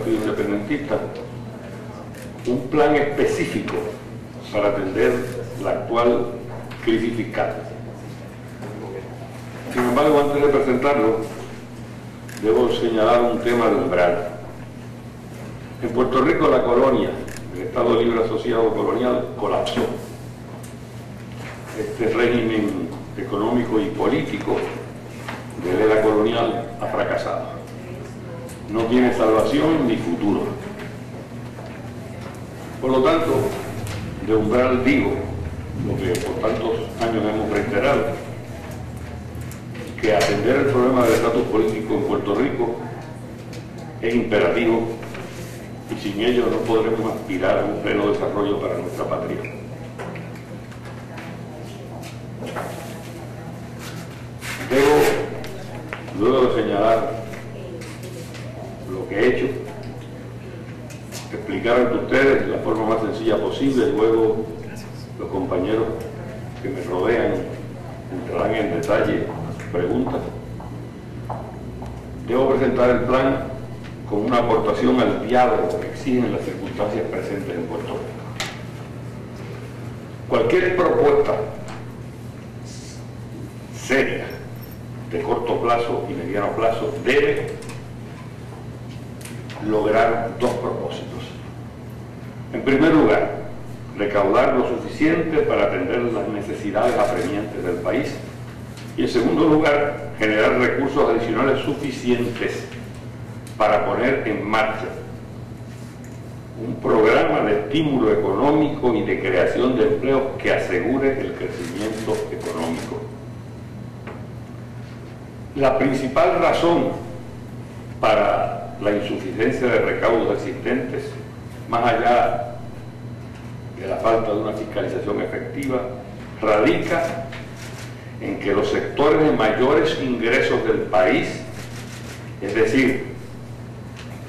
Partido Independentista un plan específico para atender la actual crisis fiscal. Sin embargo, antes de presentarlo, debo señalar un tema de umbral. En Puerto Rico, la colonia, el Estado Libre Asociado Colonial, colapsó. Este régimen económico y político de la era colonial ha fracasado. No tiene salvación ni futuro. Por lo tanto, de umbral digo, lo que por tantos años hemos reiterado, que atender el problema del estatus político en Puerto Rico es imperativo y sin ello no podremos aspirar a un pleno desarrollo para nuestra patria. Luego de señalar lo que he hecho, explicar ante ustedes de la forma más sencilla posible, y luego los compañeros que me rodean entrarán en detalle a sus preguntas. Debo presentar el plan con una aportación al diálogo que exigen las circunstancias presentes en Puerto Rico. Cualquier propuesta seria de corto plazo y mediano plazo debe lograr dos propósitos. En primer lugar, recaudar lo suficiente para atender las necesidades apremiantes del país y en segundo lugar, generar recursos adicionales suficientes para poner en marcha un programa de estímulo económico y de creación de empleo que asegure el crecimiento económico. La principal razón para la insuficiencia de recaudos existentes, más allá de la falta de una fiscalización efectiva, radica en que los sectores de mayores ingresos del país, es decir,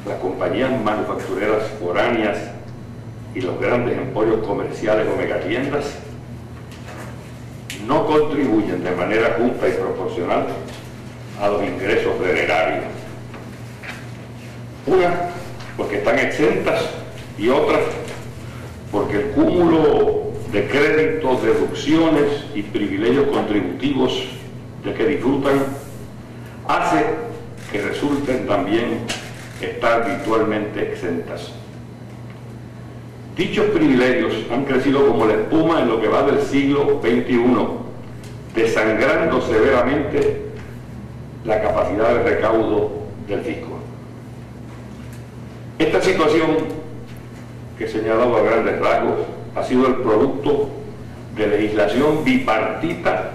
las compañías manufactureras foráneas y los grandes emporios comerciales o megatiendas, no contribuyen de manera justa y proporcional a los ingresos del erario. Una, porque están exentas, y otra, porque el cúmulo de créditos, deducciones y privilegios contributivos de que disfrutan hace que resulten también estar virtualmente exentas. Dichos privilegios han crecido como la espuma en lo que va del siglo XXI, desangrando severamente la capacidad de recaudo del fisco. Esta situación, que he señalado a grandes rasgos, ha sido el producto de legislación bipartita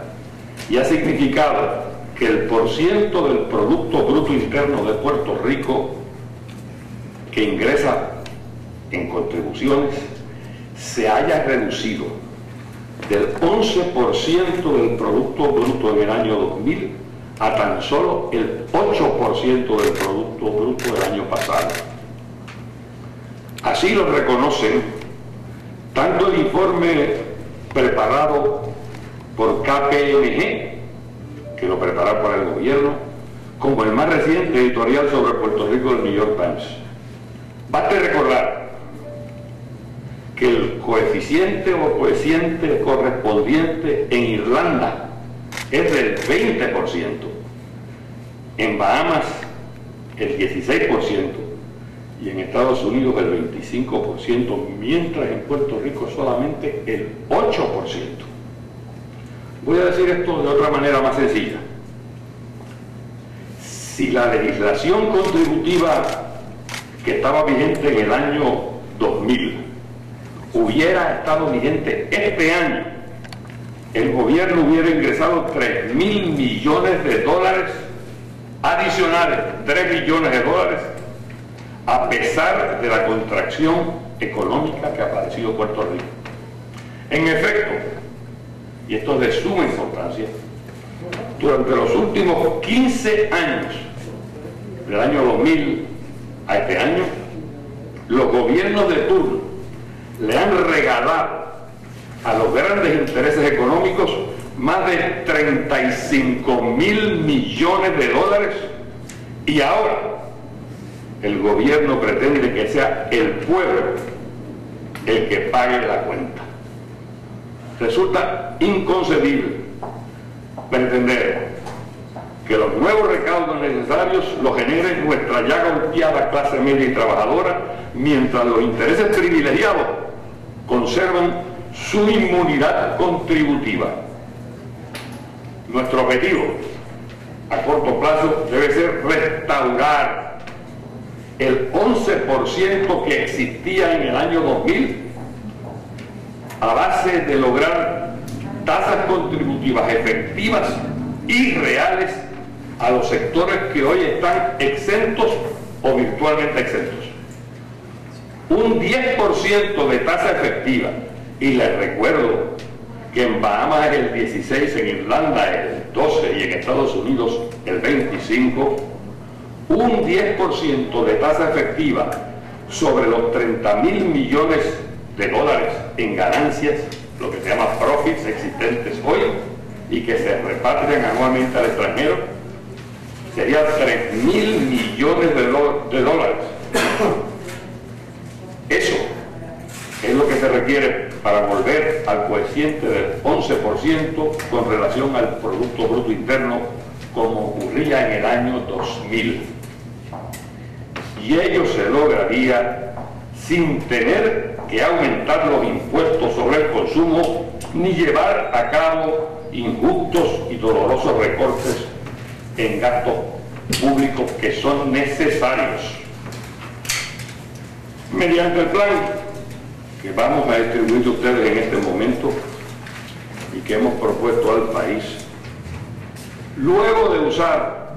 y ha significado que el porciento del Producto Bruto Interno de Puerto Rico que ingresa en contribuciones se haya reducido del 11% del Producto Bruto en el año 2000 a tan solo el 8% del Producto Bruto del año pasado. Así lo reconocen tanto el informe preparado por KPMG, que lo preparó por el gobierno, como el más reciente editorial sobre Puerto Rico del New York Times. Baste recordar que el coeficiente o coeficiente correspondiente en Irlanda es del 20%, en Bahamas el 16% y en Estados Unidos el 25%, mientras en Puerto Rico solamente el 8%. Voy a decir esto de otra manera más sencilla. Si la legislación contributiva que estaba vigente en el año 2000 hubiera estado vigente este año, el gobierno hubiera ingresado 3.000 millones de dólares adicionales, 3 billones de dólares, a pesar de la contracción económica que ha padecido Puerto Rico. En efecto, y esto es de suma importancia, durante los últimos 15 años, del año 2000 a este año, los gobiernos de turno le han regalado a los grandes intereses económicos más de 35.000 millones de dólares, y ahora el gobierno pretende que sea el pueblo el que pague la cuenta. Resulta inconcebible pretender que los nuevos recaudos necesarios los genere nuestra ya golpeada clase media y trabajadora, mientras los intereses privilegiados conservan su inmunidad contributiva. Nuestro objetivo a corto plazo debe ser restaurar el 11% que existía en el año 2000 a base de lograr tasas contributivas efectivas y reales a los sectores que hoy están exentos o virtualmente exentos. Un 10% de tasa efectiva, y les recuerdo que en Bahamas es el 16, en Irlanda el 12 y en Estados Unidos el 25, un 10% de tasa efectiva sobre los 30.000 millones de dólares en ganancias, lo que se llama profits existentes hoy, y que se repatrian anualmente al extranjero, sería 3.000 millones de dólares. Eso es lo que se requiere para volver al coeficiente del 11% con relación al Producto Bruto Interno, como ocurría en el año 2000. Y ello se lograría sin tener que aumentar los impuestos sobre el consumo ni llevar a cabo injustos y dolorosos recortes en gastos públicos que son necesarios. Mediante el plan que vamos a distribuir a ustedes en este momento y que hemos propuesto al país, luego de usar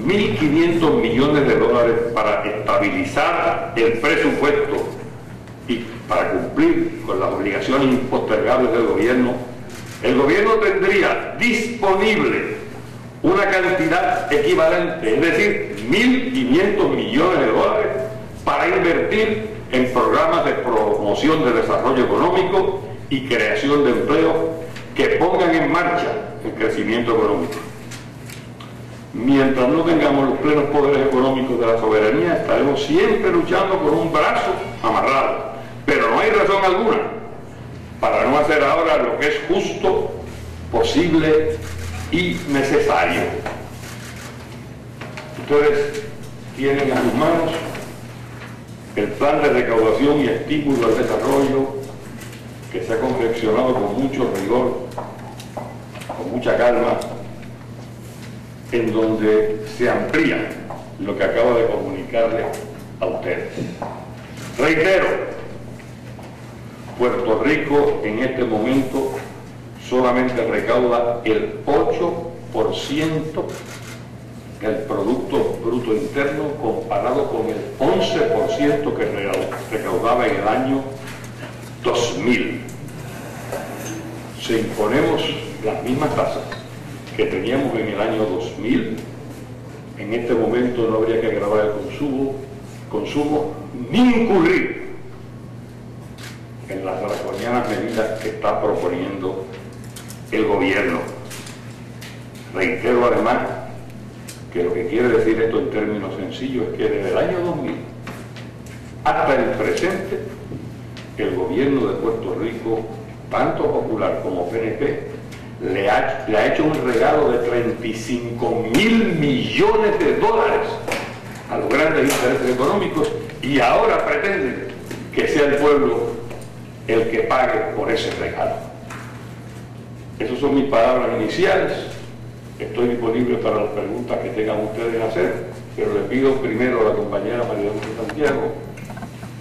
1.500 millones de dólares para estabilizar el presupuesto y para cumplir con las obligaciones impostergables del gobierno, el gobierno tendría disponible una cantidad equivalente, es decir, 1.500 millones de dólares para invertir en programas de promoción de desarrollo económico y creación de empleo que pongan en marcha el crecimiento económico. Mientras no tengamos los plenos poderes económicos de la soberanía, estaremos siempre luchando con un brazo amarrado. Pero no hay razón alguna para no hacer ahora lo que es justo, posible y necesario. Ustedes tienen en sus manos el plan de recaudación y estímulo al desarrollo que se ha confeccionado con mucho rigor, con mucha calma, en donde se amplía lo que acabo de comunicarles a ustedes. Reitero, Puerto Rico en este momento solamente recauda el 8% del Producto Bruto Interno comparado con el 11% que recaudaba en el año 2000. Si imponemos las mismas tasas que teníamos en el año 2000, en este momento no habría que agravar el consumo ni incurrir en las draconianas medidas que está proponiendo el gobierno. Reitero además que lo que quiere decir esto en términos sencillos es que desde el año 2000 hasta el presente el gobierno de Puerto Rico, tanto Popular como PNP, le ha hecho un regalo de 35.000 millones de dólares a los grandes intereses económicos, y ahora pretenden que sea el pueblo el que pague por ese regalo. Esas son mis palabras iniciales. Estoy disponible para las preguntas que tengan ustedes hacer, pero le pido primero a la compañera María de Santiago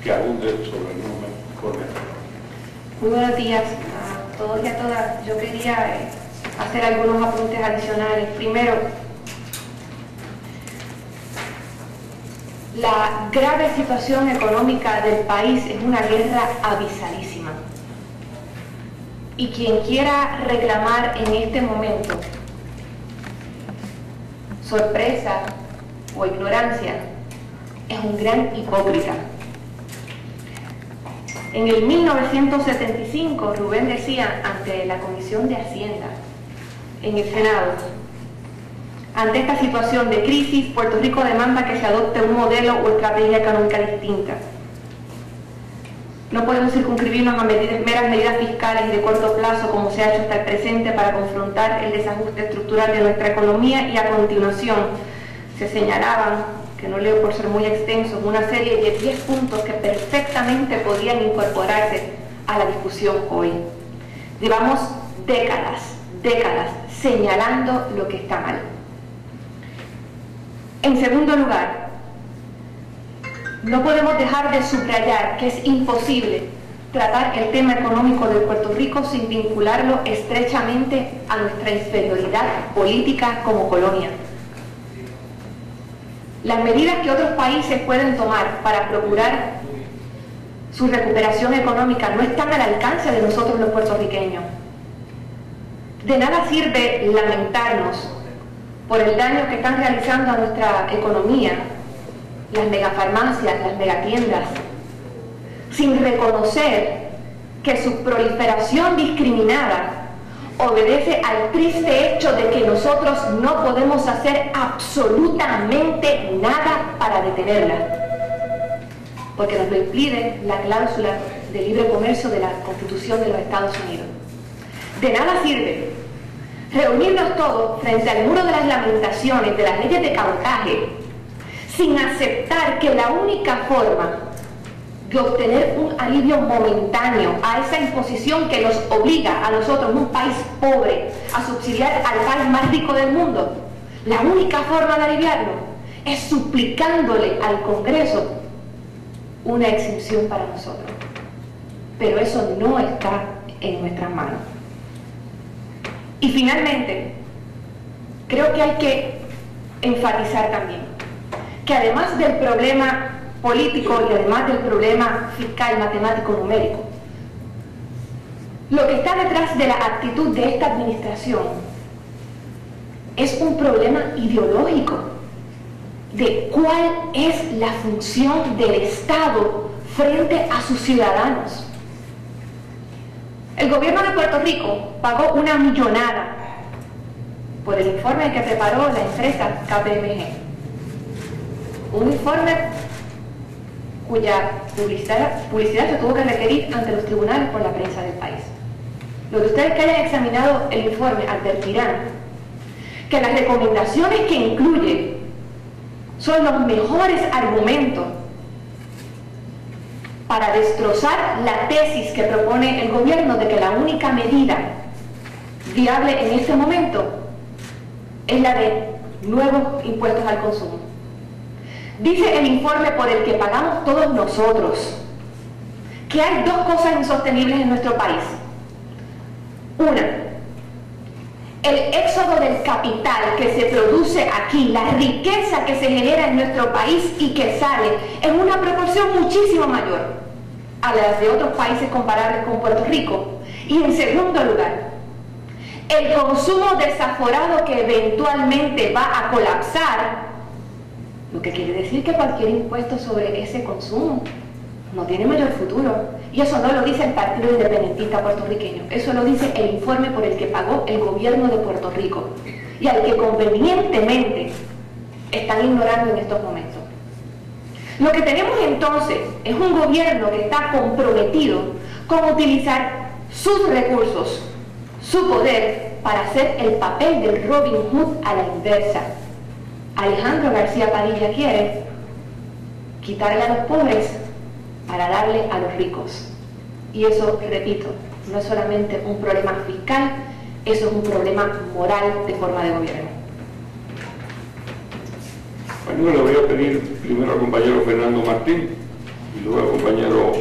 que abunde sobre el número correcto. Muy buenos días a todos y a todas. Yo quería hacer algunos apuntes adicionales. Primero, la grave situación económica del país es una guerra abismalísima. Y quien quiera reclamar en este momento sorpresa o ignorancia es un gran hipócrita. En el 1975, Rubén decía ante la Comisión de Hacienda en el Senado: Ante esta situación de crisis, Puerto Rico demanda que se adopte un modelo o estrategia económica distinta. No podemos circunscribirnos a meras medidas fiscales y de corto plazo, como se ha hecho hasta el presente, para confrontar el desajuste estructural de nuestra economía, y a continuación se señalaban, que no leo por ser muy extensos, una serie de 10 puntos que perfectamente podían incorporarse a la discusión hoy. Llevamos décadas señalando lo que está mal. En segundo lugar, no podemos dejar de subrayar que es imposible tratar el tema económico de Puerto Rico sin vincularlo estrechamente a nuestra inferioridad política como colonia. Las medidas que otros países pueden tomar para procurar su recuperación económica no están al alcance de nosotros los puertorriqueños. De nada sirve lamentarnos por el daño que están realizando a nuestra economía las megafarmacias, las megatiendas, sin reconocer que su proliferación discriminada obedece al triste hecho de que nosotros no podemos hacer absolutamente nada para detenerla, porque nos lo impide la cláusula de libre comercio de la Constitución de los Estados Unidos. De nada sirve reunirnos todos frente al muro de las lamentaciones de las leyes de cabotaje sin aceptar que la única forma de obtener un alivio momentáneo a esa imposición que nos obliga a nosotros, un país pobre, a subsidiar al país más rico del mundo, la única forma de aliviarlo es suplicándole al Congreso una exención para nosotros. Pero eso no está en nuestras manos. Y finalmente, creo que hay que enfatizar también que además del problema político y además del problema fiscal, matemático, numérico, lo que está detrás de la actitud de esta administración es un problema ideológico de cuál es la función del Estado frente a sus ciudadanos. El gobierno de Puerto Rico pagó una millonada por el informe que preparó la empresa KPMG. Un informe cuya publicidad se tuvo que requerir ante los tribunales por la prensa del país. Los de ustedes que hayan examinado el informe advertirán que las recomendaciones que incluye son los mejores argumentos para destrozar la tesis que propone el gobierno de que la única medida viable en este momento es la de nuevos impuestos al consumo. Dice el informe por el que pagamos todos nosotros que hay dos cosas insostenibles en nuestro país. Una, el éxodo del capital que se produce aquí, la riqueza que se genera en nuestro país y que sale en una proporción muchísimo mayor a las de otros países comparables con Puerto Rico. Y en segundo lugar, el consumo desaforado que eventualmente va a colapsar, lo que quiere decir que cualquier impuesto sobre ese consumo no tiene mayor futuro. Y eso no lo dice el Partido Independentista puertorriqueño, eso lo dice el informe por el que pagó el gobierno de Puerto Rico y al que convenientemente están ignorando en estos momentos. Lo que tenemos entonces es un gobierno que está comprometido con utilizar sus recursos, su poder, para hacer el papel del Robin Hood a la inversa. Alejandro García Padilla quiere quitarle a los pobres para darle a los ricos. Y eso, repito, no es solamente un problema fiscal, eso es un problema moral de forma de gobierno. Bueno, le voy a pedir primero al compañero Fernando Martín y luego al compañero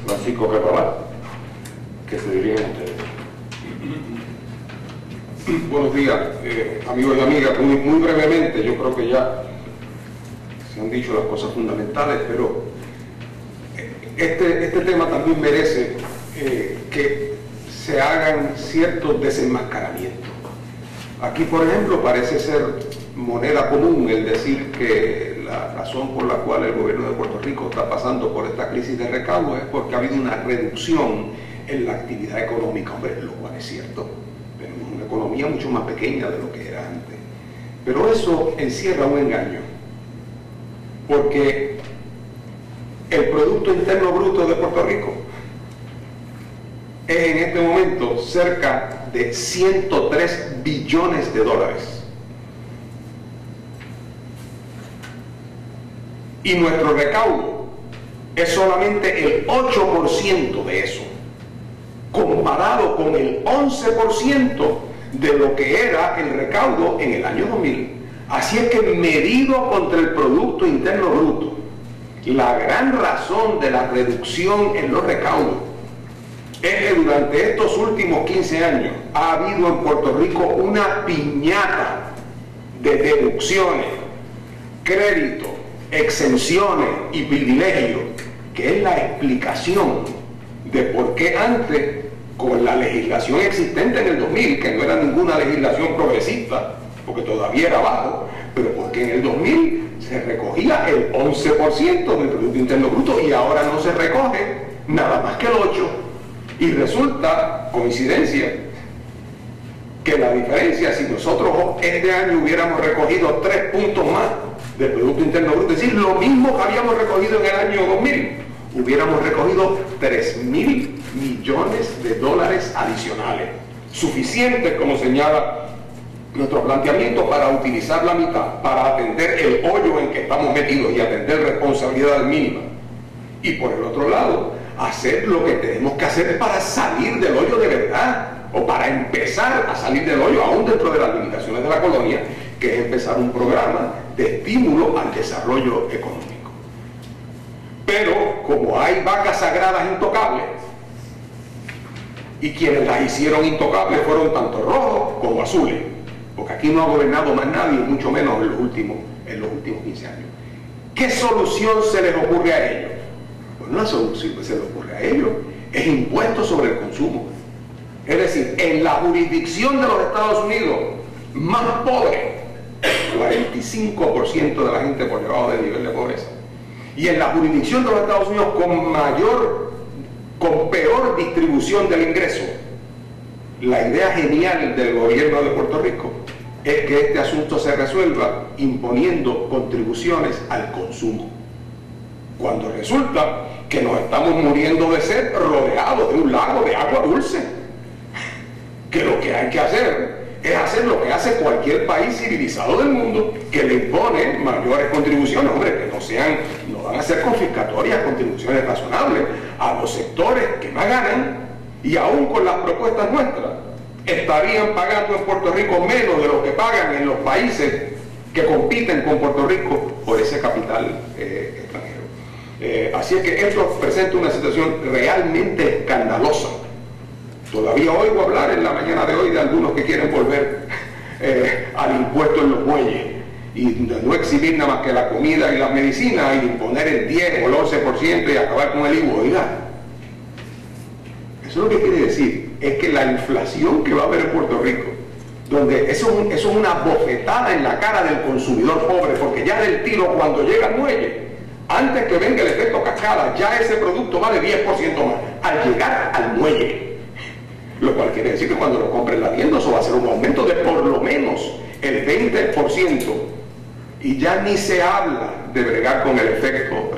Francisco Catalá que se dirigen a ustedes. Buenos días, amigos y amigas. Muy brevemente, yo creo que ya se han dicho las cosas fundamentales, pero este tema también merece que se hagan ciertos desenmascaramientos. Aquí, por ejemplo, parece ser moneda común el decir que la razón por la cual el gobierno de Puerto Rico está pasando por esta crisis de recaudo es porque ha habido una reducción en la actividad económica, hombre, lo cual es cierto, pero es una economía mucho más pequeña de lo que era antes. Pero eso encierra un engaño, porque el Producto Interno Bruto de Puerto Rico es en este momento cerca de 103 billones de dólares. Y nuestro recaudo es solamente el 8% de eso, comparado con el 11% de lo que era el recaudo en el año 2000. Así es que medido contra el Producto Interno Bruto, la gran razón de la reducción en los recaudos es que durante estos últimos 15 años ha habido en Puerto Rico una piñata de deducciones, créditos, exenciones y privilegios, que es la explicación de por qué antes, con la legislación existente en el 2000, que no era ninguna legislación progresista, porque todavía era bajo, pero porque en el 2000 se recogía el 11% del Producto Interno Bruto y ahora no se recoge nada más que el 8%. Y resulta, coincidencia, que la diferencia, si nosotros este año hubiéramos recogido 3 puntos más del Producto Interno Bruto, es decir, lo mismo que habíamos recogido en el año 2000, hubiéramos recogido 3.000 millones de dólares adicionales, suficientes, como señala nuestro planteamiento, para utilizar la mitad, para atender el hoyo en que estamos metidos y atender responsabilidades mínimas. Y por el otro lado, hacer lo que tenemos que hacer para salir del hoyo de verdad, o para empezar a salir del hoyo, aún dentro de las limitaciones de la colonia, que es empezar un programa de estímulo al desarrollo económico. Pero como hay vacas sagradas intocables, y quienes las hicieron intocables fueron tanto rojos como azules, porque aquí no ha gobernado más nadie, mucho menos en los últimos 15 años. ¿Qué solución se les ocurre a ellos? Bueno, la solución que se les ocurre a ellos es impuesto sobre el consumo. Es decir, en la jurisdicción de los Estados Unidos más pobre, 45% de la gente por debajo del nivel de pobreza, y en la jurisdicción de los Estados Unidos con peor distribución del ingreso, la idea genial del gobierno de Puerto Rico es que este asunto se resuelva imponiendo contribuciones al consumo, cuando resulta que nos estamos muriendo de sed rodeados de un lago de agua dulce, que lo que hay que hacer es hacer lo que hace cualquier país civilizado del mundo, que le impone mayores contribuciones, hombre, que no van a ser confiscatorias, contribuciones razonables a los sectores que más ganan, y aún con las propuestas nuestras estarían pagando en Puerto Rico menos de lo que pagan en los países que compiten con Puerto Rico por ese capital extranjero. Así es que esto presenta una situación realmente escandalosa. Todavía oigo hablar en la mañana de hoy de algunos que quieren volver al impuesto en los muelles y no exhibir nada más que la comida y las medicinas y imponer el 10 o el 11% y acabar con el IVA. Oiga, eso lo que quiere decir es que la inflación que va a haber en Puerto Rico, donde eso es una bofetada en la cara del consumidor pobre, porque ya del tiro cuando llega al muelle, antes que venga el efecto cascada, ya ese producto vale 10% más al llegar al muelle. Lo cual quiere decir que cuando lo compre en la tienda eso va a ser un aumento de por lo menos el 20%, y ya ni se habla de bregar con el efecto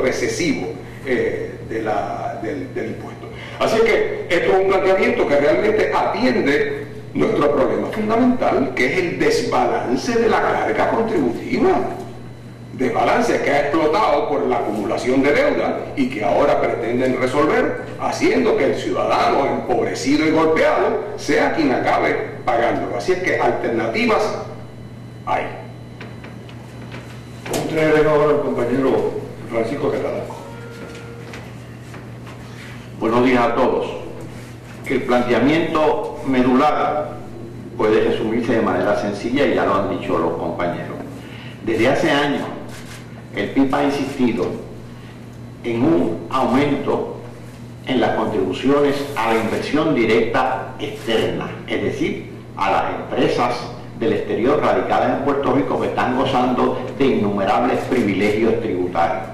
recesivo del impuesto. Así que esto es un planteamiento que realmente atiende nuestro problema fundamental, que es el desbalance de la carga contributiva. Desbalance que ha explotado por la acumulación de deuda y que ahora pretenden resolver, haciendo que el ciudadano empobrecido y golpeado sea quien acabe pagándolo. Así es que alternativas hay. Vamos a traer ahora al compañero Francisco Catalán. Buenos días a todos. El planteamiento medular puede resumirse de manera sencilla y ya lo han dicho los compañeros. Desde hace años el PIB ha insistido en un aumento en las contribuciones a la inversión directa externa, es decir, a las empresas del exterior radicadas en Puerto Rico que están gozando de innumerables privilegios tributarios.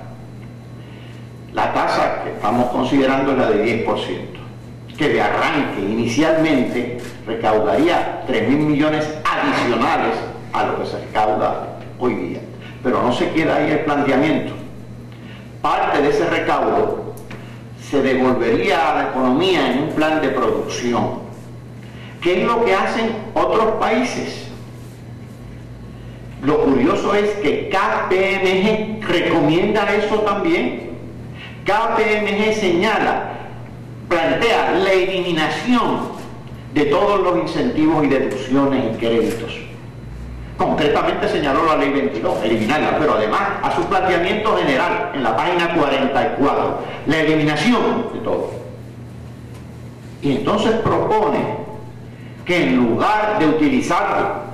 La tasa que estamos considerando es la de 10%, que de arranque inicialmente recaudaría 3.000 millones adicionales a lo que se recauda hoy día. Pero no se queda ahí el planteamiento. Parte de ese recaudo se devolvería a la economía en un plan de producción. ¿Qué es lo que hacen otros países? Lo curioso es que KPMG recomienda eso también. KPMG señala, plantea la eliminación de todos los incentivos y deducciones y créditos. Concretamente señaló la ley 22, eliminarla, pero además a su planteamiento general en la página 44, la eliminación de todo. Y entonces propone que en lugar de utilizar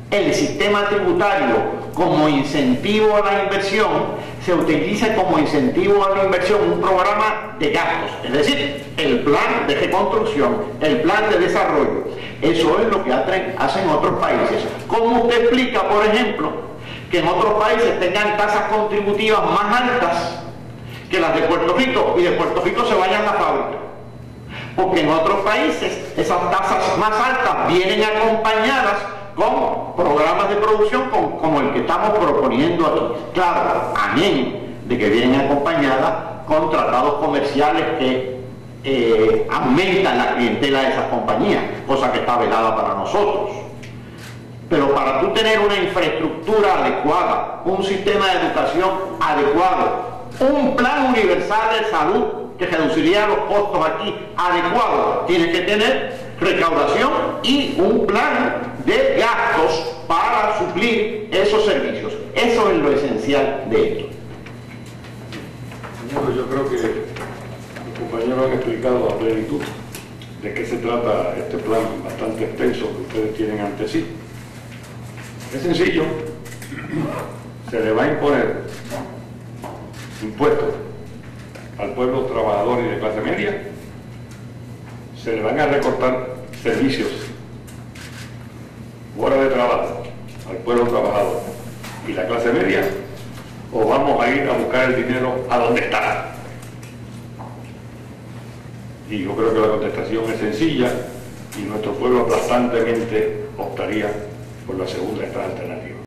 el sistema tributario como incentivo a la inversión, se utilice como incentivo a la inversión un programa de gastos, es decir, el plan de reconstrucción, el plan de desarrollo. Eso es lo que hacen otros países. ¿Cómo usted explica, por ejemplo, que en otros países tengan tasas contributivas más altas que las de Puerto Rico y de Puerto Rico se vayan a la fábrica? Porque en otros países esas tasas más altas vienen acompañadas con programas de producción como el que estamos proponiendo aquí. Claro, amén de que vienen acompañadas con tratados comerciales que aumentan la clientela de esas compañías, cosa que está velada para nosotros. Pero para tú tener una infraestructura adecuada, un sistema de educación adecuado, un plan universal de salud que reduciría los costos aquí adecuado, tienes que tener recaudación y un plan de gastos para suplir esos servicios. Eso es lo esencial de esto. Bueno, yo creo que los compañeros han explicado a plenitud de qué se trata este plan bastante extenso que ustedes tienen ante sí. Es sencillo, se le va a imponer impuestos al pueblo trabajador y de clase media, se le van a recortar servicios, horas de trabajo al pueblo trabajador y la clase media, o vamos a ir a buscar el dinero a donde está. Y yo creo que la contestación es sencilla y nuestro pueblo aplastantemente optaría por la segunda alternativa.